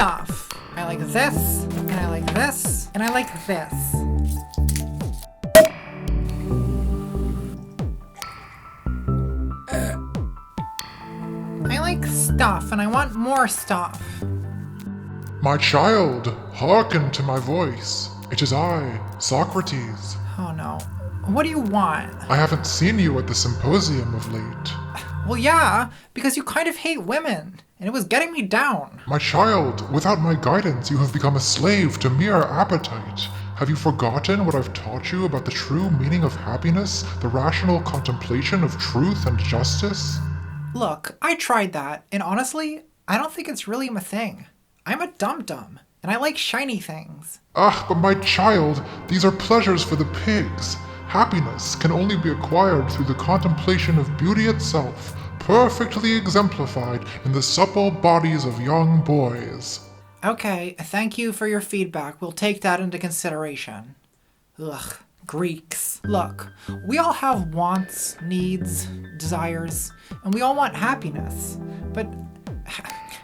stuff. I like this, and I like this, and I like this. I like stuff, and I want more stuff. My child, hearken to my voice. It is I, Socrates. Oh no. What do you want? I haven't seen you at the symposium of late. Well, yeah, because you kind of hate women, and it was getting me down. My child, without my guidance, you have become a slave to mere appetite. Have you forgotten what I've taught you about the true meaning of happiness, the rational contemplation of truth and justice? Look, I tried that, and honestly, I don't think it's really my thing. I'm a dum-dum, and I like shiny things. Ah, but my child, these are pleasures for the pigs. Happiness can only be acquired through the contemplation of beauty itself, perfectly exemplified in the supple bodies of young boys. Okay, thank you for your feedback. We'll take that into consideration. Ugh, Greeks. Look, we all have wants, needs, desires, and we all want happiness. But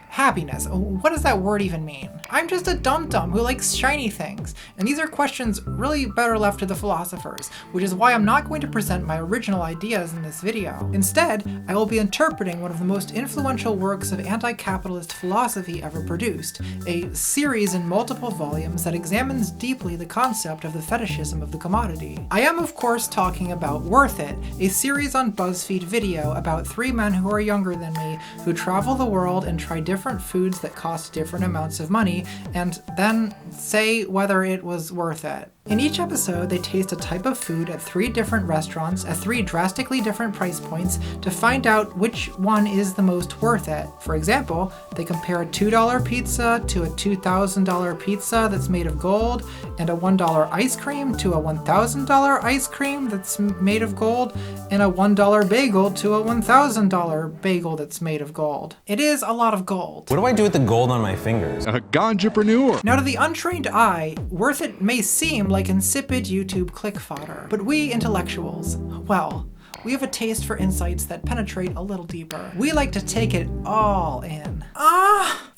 happiness, what does that word even mean? I'm just a dum-dum who likes shiny things, and these are questions really better left to the philosophers, which is why I'm not going to present my original ideas in this video. Instead, I will be interpreting one of the most influential works of anti-capitalist philosophy ever produced, a series in multiple volumes that examines deeply the concept of the fetishism of the commodity. I am, of course, talking about Worth It, a series on BuzzFeed Video about 3 men who are younger than me, who travel the world and try different foods that cost different amounts of money, and then say whether it was worth it. In each episode, they taste a type of food at 3 different restaurants at 3 drastically different price points to find out which one is the most worth it. For example, they compare a $2 pizza to a $2,000 pizza that's made of gold, and a $1 ice cream to a $1,000 ice cream that's made of gold, and a $1 bagel to a $1,000 bagel that's made of gold. It is a lot of gold. What do I do with the gold on my fingers? A ganjapreneur. Now, to the untrained eye, Worth It may seem like insipid YouTube click fodder, but we intellectuals, well, we have a taste for insights that penetrate a little deeper. We like to take it all in.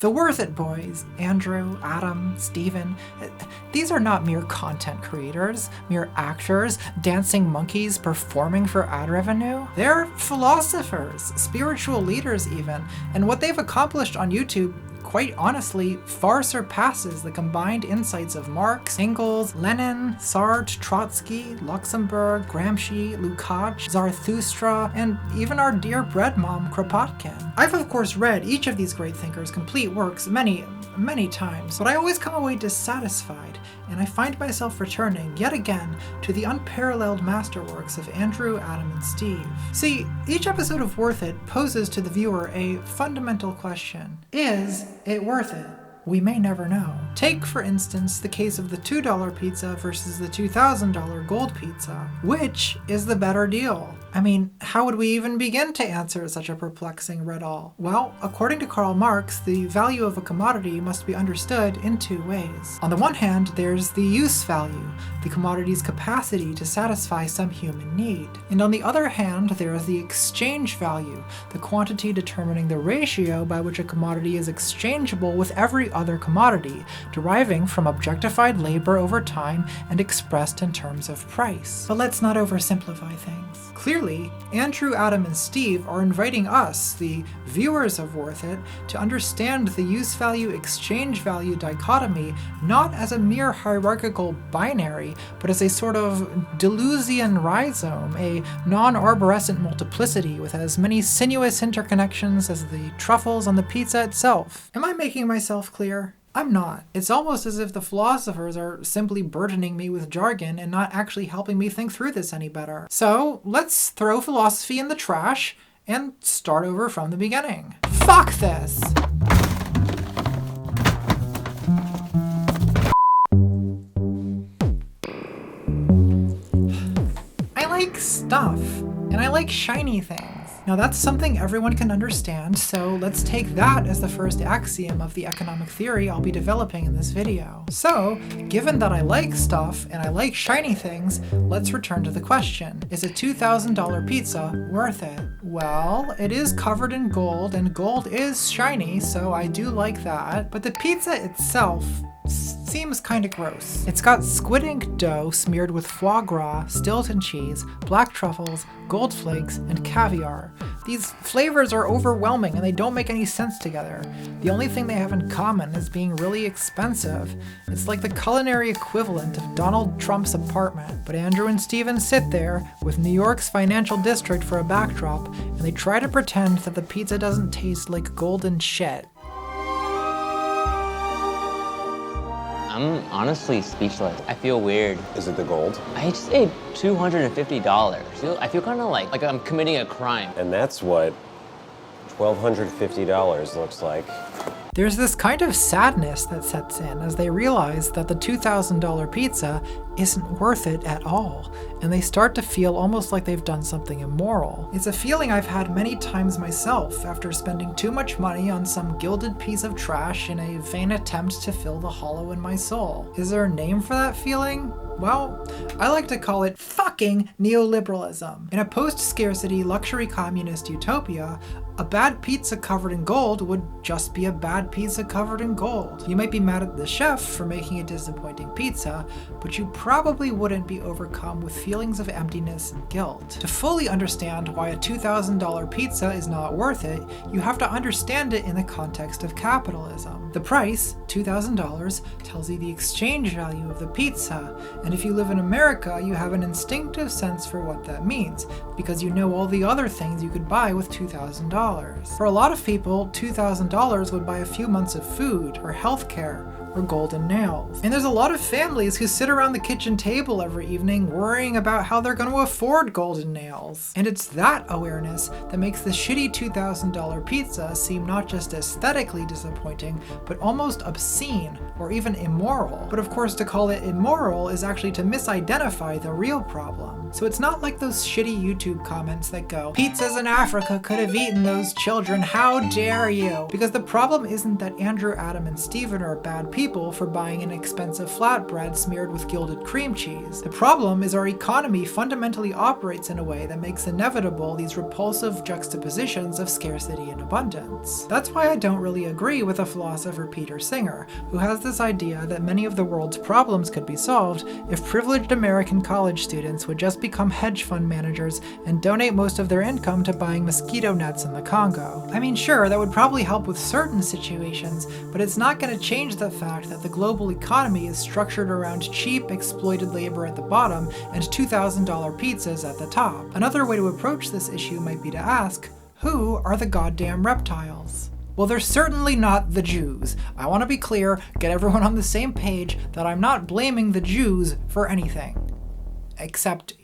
The Worth It boys, Andrew, Adam, Steven, these are not mere content creators, mere actors, dancing monkeys performing for ad revenue. They're philosophers, spiritual leaders even, and what they've accomplished on YouTube quite honestly far surpasses the combined insights of Marx, Engels, Lenin, Sartre, Trotsky, Luxemburg, Gramsci, Lukács, Zarathustra, and even our dear bread mom Kropotkin. I've of course read each of these great thinkers' complete works many times, but I always come away dissatisfied, and I find myself returning yet again to the unparalleled masterworks of Andrew, Adam, and Steve. See, each episode of Worth It poses to the viewer a fundamental question. Is it worth it? We may never know. Take, for instance, the case of the $2 pizza versus the $2,000 gold pizza. Which is the better deal? I mean, how would we even begin to answer such a perplexing riddle? Well, according to Karl Marx, the value of a commodity must be understood in 2 ways. On the one hand, there's the use value, the commodity's capacity to satisfy some human need. And on the other hand, there is the exchange value, the quantity determining the ratio by which a commodity is exchangeable with every other commodity, deriving from objectified labor over time and expressed in terms of price. But let's not oversimplify things. Clearly, Andrew, Adam, and Steve are inviting us, the viewers of Worth It, to understand the use-value-exchange value dichotomy not as a mere hierarchical binary, but as a sort of Deleuzian rhizome, a non-arborescent multiplicity with as many sinuous interconnections as the truffles on the pizza itself. Am I making myself clear? I'm not. It's almost as if the philosophers are simply burdening me with jargon and not actually helping me think through this any better. So let's throw philosophy in the trash and start over from the beginning. Fuck this! I like stuff, and I like shiny things. Now that's something everyone can understand, so let's take that as the first axiom of the economic theory I'll be developing in this video. So, given that I like stuff and I like shiny things, let's return to the question. Is a $2,000 pizza worth it? Well, it is covered in gold, and gold is shiny, so I do like that. But the pizza itself seems kinda gross. It's got squid ink dough smeared with foie gras, Stilton cheese, black truffles, gold flakes, and caviar. These flavors are overwhelming and they don't make any sense together. The only thing they have in common is being really expensive. It's like the culinary equivalent of Donald Trump's apartment. But Andrew and Steven sit there with New York's financial district for a backdrop, and they try to pretend that the pizza doesn't taste like golden shit. I'm honestly speechless. I feel weird. Is it the gold? I just paid $250. I feel kind of like I'm committing a crime. And that's what $1,250 looks like. There's this kind of sadness that sets in as they realize that the $2,000 pizza isn't worth it at all, and they start to feel almost like they've done something immoral. It's a feeling I've had many times myself after spending too much money on some gilded piece of trash in a vain attempt to fill the hollow in my soul. Is there a name for that feeling? Well, I like to call it fucking neoliberalism. In a post-scarcity luxury communist utopia, a bad pizza covered in gold would just be a bad pizza covered in gold. You might be mad at the chef for making a disappointing pizza, but you probably wouldn't be overcome with feelings of emptiness and guilt. To fully understand why a $2,000 pizza is not worth it, you have to understand it in the context of capitalism. The price, $2,000, tells you the exchange value of the pizza, and if you live in America, you have an instinctive sense for what that means, because you know all the other things you could buy with $2,000. For a lot of people, $2,000 would buy a few months of food, or healthcare, or golden nails. And there's a lot of families who sit around the kitchen table every evening worrying about how they're going to afford golden nails. And it's that awareness that makes the shitty $2,000 pizza seem not just aesthetically disappointing, but almost obscene or even immoral. But of course, to call it immoral is actually to misidentify the real problem. So it's not like those shitty YouTube comments that go, "Pizzas in Africa could have eaten those children, how dare you?" Because the problem isn't that Andrew, Adam, and Steven are bad people for buying an expensive flatbread smeared with gilded cream cheese. The problem is our economy fundamentally operates in a way that makes inevitable these repulsive juxtapositions of scarcity and abundance. That's why I don't really agree with the philosopher Peter Singer, who has this idea that many of the world's problems could be solved if privileged American college students would just become hedge fund managers and donate most of their income to buying mosquito nets in the Congo. I mean, sure, that would probably help with certain situations, but it's not going to change the fact that the global economy is structured around cheap, exploited labor at the bottom and $2,000 pizzas at the top. Another way to approach this issue might be to ask, who are the goddamn reptiles? Well, they're certainly not the Jews. I want to be clear, get everyone on the same page, that I'm not blaming the Jews for anything. Except,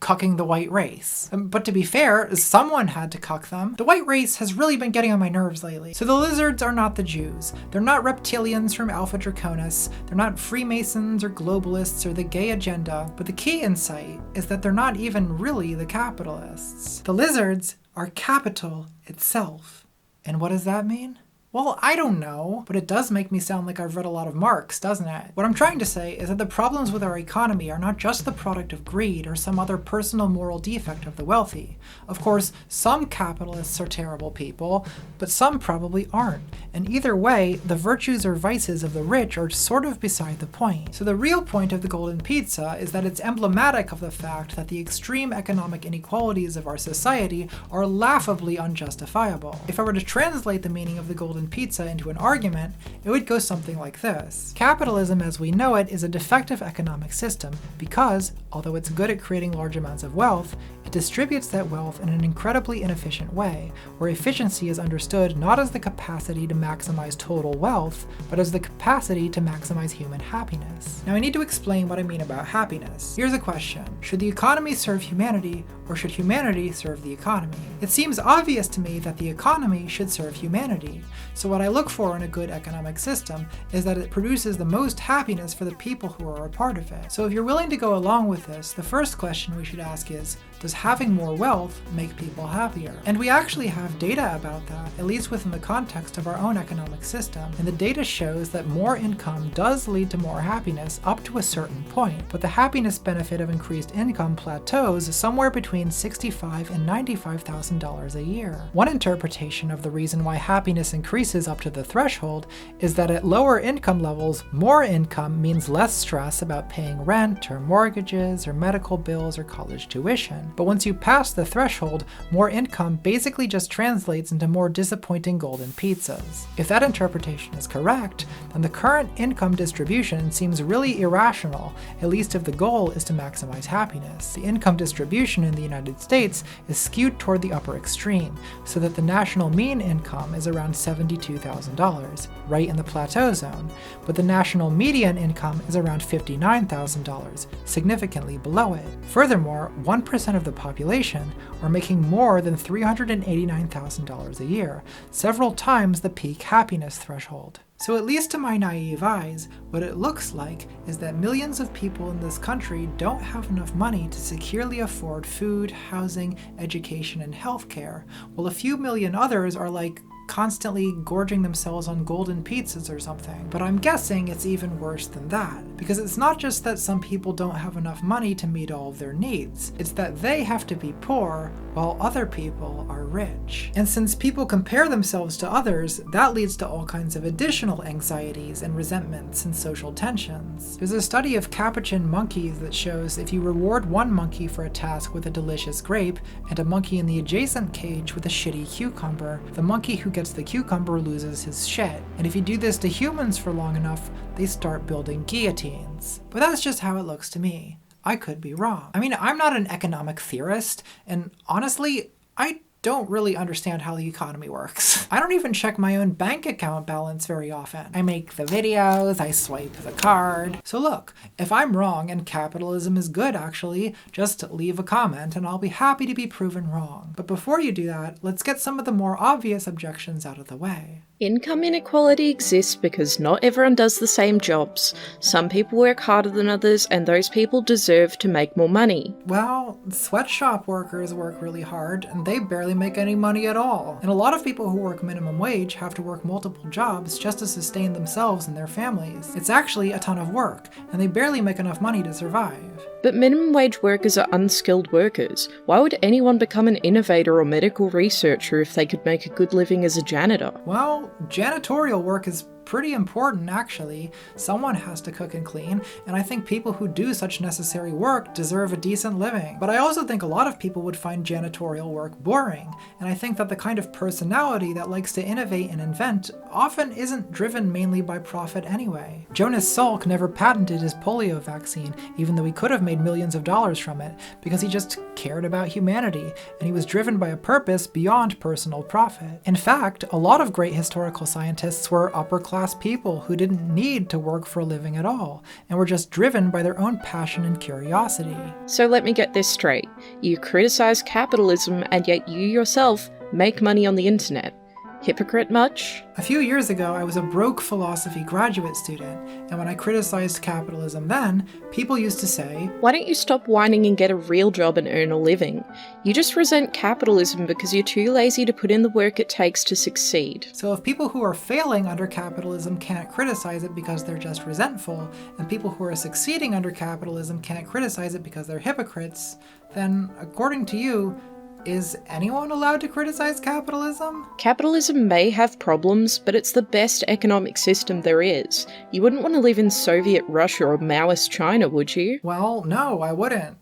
cucking the white race. But to be fair, someone had to cuck them. The white race has really been getting on my nerves lately. So the lizards are not the Jews. They're not reptilians from Alpha Draconis. They're not Freemasons or globalists or the gay agenda. But the key insight is that they're not even really the capitalists. The lizards are capital itself. And what does that mean? Well, I don't know, but it does make me sound like I've read a lot of Marx, doesn't it? What I'm trying to say is that the problems with our economy are not just the product of greed or some other personal moral defect of the wealthy. Of course, some capitalists are terrible people, but some probably aren't. And either way, the virtues or vices of the rich are sort of beside the point. So the real point of the golden pizza is that it's emblematic of the fact that the extreme economic inequalities of our society are laughably unjustifiable. If I were to translate the meaning of the golden pizza into an argument, it would go something like this. Capitalism as we know it is a defective economic system because, although it's good at creating large amounts of wealth, it distributes that wealth in an incredibly inefficient way, where efficiency is understood not as the capacity to maximize total wealth, but as the capacity to maximize human happiness. Now I need to explain what I mean about happiness. Here's a question. Should the economy serve humanity, or should humanity serve the economy? It seems obvious to me that the economy should serve humanity. So what I look for in a good economic system is that it produces the most happiness for the people who are a part of it. So if you're willing to go along with this, the first question we should ask is, Does having more wealth make people happier? And we actually have data about that, at least within the context of our own economic system. And the data shows that more income does lead to more happiness up to a certain point, but the happiness benefit of increased income plateaus somewhere between $65,000 and $95,000 a year. One interpretation of the reason why happiness increases up to the threshold is that at lower income levels, more income means less stress about paying rent or mortgages or medical bills or college tuition. But once you pass the threshold, more income basically just translates into more disappointing golden pizzas. If that interpretation is correct, then the current income distribution seems really irrational, at least if the goal is to maximize happiness. The income distribution in the United States is skewed toward the upper extreme, so that the national mean income is around $72,000, right in the plateau zone, but the national median income is around $59,000, significantly below it. Furthermore, 1% of the population are making more than $389,000 a year, several times the peak happiness threshold. So at least to my naive eyes, what it looks like is that millions of people in this country don't have enough money to securely afford food, housing, education, and healthcare, while a few million others are like constantly gorging themselves on golden pizzas or something. But I'm guessing it's even worse than that, because it's not just that some people don't have enough money to meet all of their needs, it's that they have to be poor while other people are rich. And since people compare themselves to others, that leads to all kinds of additional anxieties and resentments and social tensions. There's a study of capuchin monkeys that shows if you reward one monkey for a task with a delicious grape and a monkey in the adjacent cage with a shitty cucumber, the monkey who gets the cucumber loses his shit. And if you do this to humans for long enough, they start building guillotines. But that's just how it looks to me. I could be wrong. I mean, I'm not an economic theorist, and honestly, I don't really understand how the economy works. I don't even check my own bank account balance very often. I make the videos, I swipe the card. So look, if I'm wrong and capitalism is good actually, just leave a comment and I'll be happy to be proven wrong. But before you do that, let's get some of the more obvious objections out of the way. Income inequality exists because not everyone does the same jobs. Some people work harder than others, and those people deserve to make more money. Well, sweatshop workers work really hard, and they barely make any money at all. And a lot of people who work minimum wage have to work multiple jobs just to sustain themselves and their families. It's actually a ton of work, and they barely make enough money to survive. But minimum wage workers are unskilled workers. Why would anyone become an innovator or medical researcher if they could make a good living as a janitor? Well, janitorial work is pretty important actually. Someone has to cook and clean, and I think people who do such necessary work deserve a decent living. But I also think a lot of people would find janitorial work boring, and I think that the kind of personality that likes to innovate and invent often isn't driven mainly by profit anyway. Jonas Salk never patented his polio vaccine, even though he could have made millions of dollars from it, because he just cared about humanity, and he was driven by a purpose beyond personal profit. In fact, a lot of great historical scientists were upper-class people who didn't need to work for a living at all, and were just driven by their own passion and curiosity. So let me get this straight. You criticize capitalism, and yet you yourself make money on the internet. Hypocrite much? A few years ago, I was a broke philosophy graduate student, and when I criticized capitalism then, people used to say, "Why don't you stop whining and get a real job and earn a living? You just resent capitalism because you're too lazy to put in the work it takes to succeed." So if people who are failing under capitalism can't criticize it because they're just resentful, and people who are succeeding under capitalism can't criticize it because they're hypocrites, then according to you, is anyone allowed to criticize capitalism? Capitalism may have problems, but it's the best economic system there is. You wouldn't want to live in Soviet Russia or Maoist China, would you? Well, no, I wouldn't.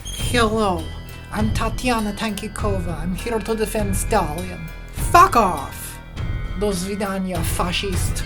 Hello, I'm Tatiana Tankikova. I'm here to defend Stalin. Fuck off! Do svidaniya, fascist.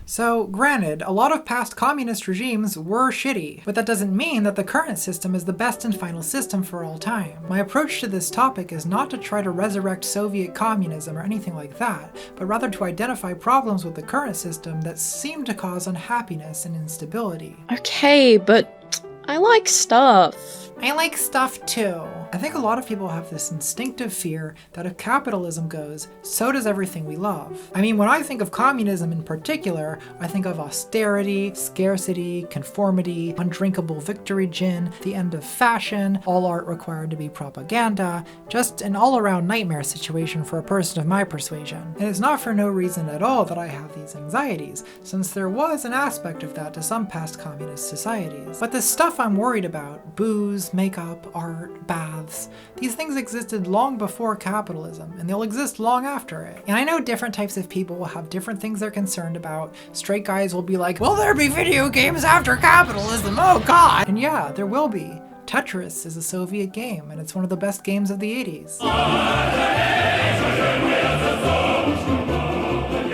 So, granted, a lot of past communist regimes were shitty, but that doesn't mean that the current system is the best and final system for all time. My approach to this topic is not to try to resurrect Soviet communism or anything like that, but rather to identify problems with the current system that seem to cause unhappiness and instability. Okay, but I like stuff. I like stuff too. I think a lot of people have this instinctive fear that if capitalism goes, so does everything we love. I mean, when I think of communism in particular, I think of austerity, scarcity, conformity, undrinkable victory gin, the end of fashion, all art required to be propaganda, just an all-around nightmare situation for a person of my persuasion. And it's not for no reason at all that I have these anxieties, since there was an aspect of that to some past communist societies. But the stuff I'm worried about, booze, makeup, art, baths, these things existed long before capitalism, and they'll exist long after it. And I know different types of people will have different things they're concerned about. Straight guys will be like, will there be video games after capitalism? Oh god! And yeah, there will be. Tetris is a Soviet game, and it's one of the best games of the 80s.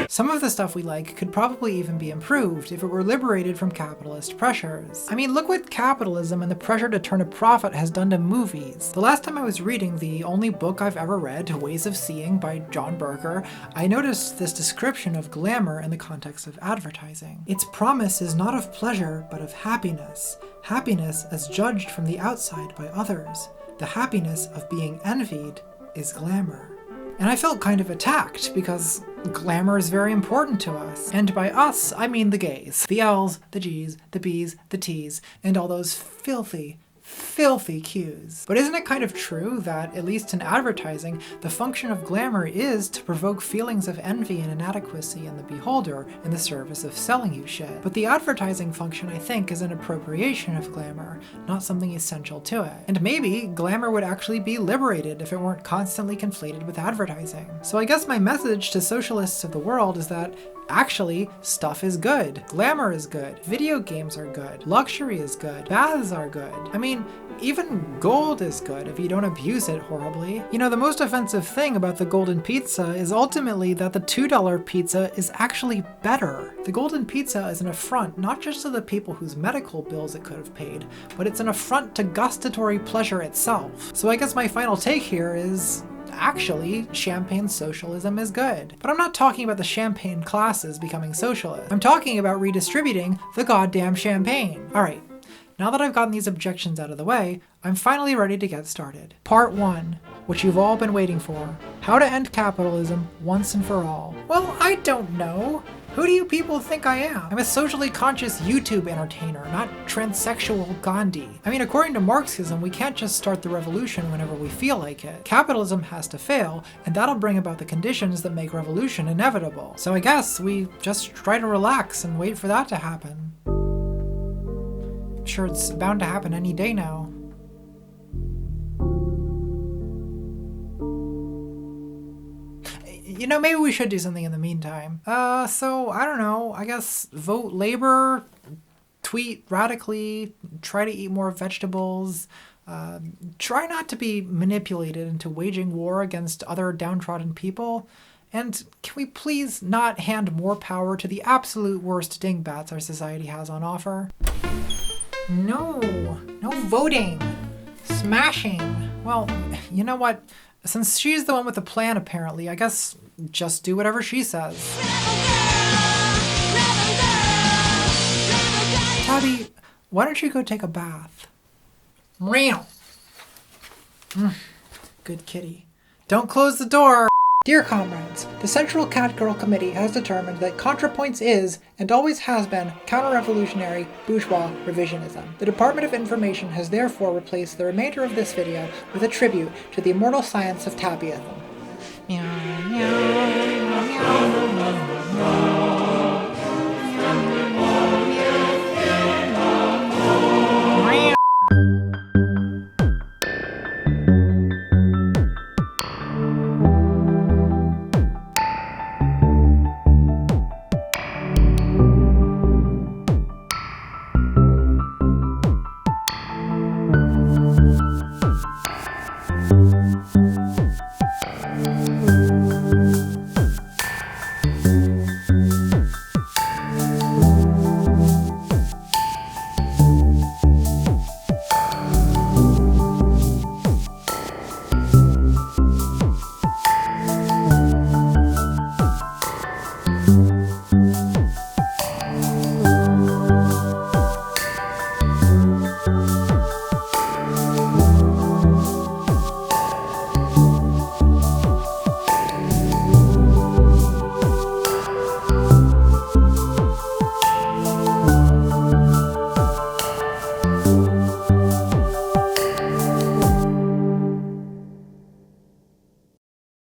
Some of the stuff we like could probably even be improved if it were liberated from capitalist pressures. I mean, look what capitalism and the pressure to turn a profit has done to movies. The last time I was reading the only book I've ever read, Ways of Seeing by John Berger, I noticed this description of glamour in the context of advertising. Its promise is not of pleasure, but of happiness. Happiness as judged from the outside by others. The happiness of being envied is glamour. And I felt kind of attacked, because glamour is very important to us. And by us, I mean the gays. The L's, the G's, the B's, the T's, and all those filthy cues. But isn't it kind of true that, at least in advertising, the function of glamour is to provoke feelings of envy and inadequacy in the beholder in the service of selling you shit? But the advertising function, I think, is an appropriation of glamour, not something essential to it. And maybe glamour would actually be liberated if it weren't constantly conflated with advertising. So I guess my message to socialists of the world is that actually, stuff is good. Glamour is good. Video games are good. Luxury is good. Baths are good. I mean, even gold is good if you don't abuse it horribly. You know, the most offensive thing about the golden pizza is ultimately that the $2 pizza is actually better. The golden pizza is an affront not just to the people whose medical bills it could have paid, but it's an affront to gustatory pleasure itself. So I guess my final take here is, actually, champagne socialism is good. But I'm not talking about the champagne classes becoming socialist. I'm talking about redistributing the goddamn champagne. Alright, now that I've gotten these objections out of the way, I'm finally ready to get started. Part 1, which you've all been waiting for. How to end capitalism once and for all. Well, I don't know. Who do you people think I am? I'm a socially conscious YouTube entertainer, not transsexual Gandhi. I mean, according to Marxism, we can't just start the revolution whenever we feel like it. Capitalism has to fail, and that'll bring about the conditions that make revolution inevitable. So I guess we just try to relax and wait for that to happen. I'm sure it's bound to happen any day now. You know, maybe we should do something in the meantime. So, I don't know, I guess vote Labor, tweet radically, try to eat more vegetables, try not to be manipulated into waging war against other downtrodden people, and can we please not hand more power to the absolute worst dingbats our society has on offer? No voting, smashing. Well, you know what? Since she's the one with the plan, apparently, I guess just do whatever she says. Tabby, why don't you go take a bath? Meow. Good kitty. Don't close the door! Dear comrades, the Central Catgirl Committee has determined that ContraPoints is, and always has been, counter-revolutionary, bourgeois revisionism. The Department of Information has therefore replaced the remainder of this video with a tribute to the immortal science of tabbyism. Meow, meow, meow, meow, meow, meow.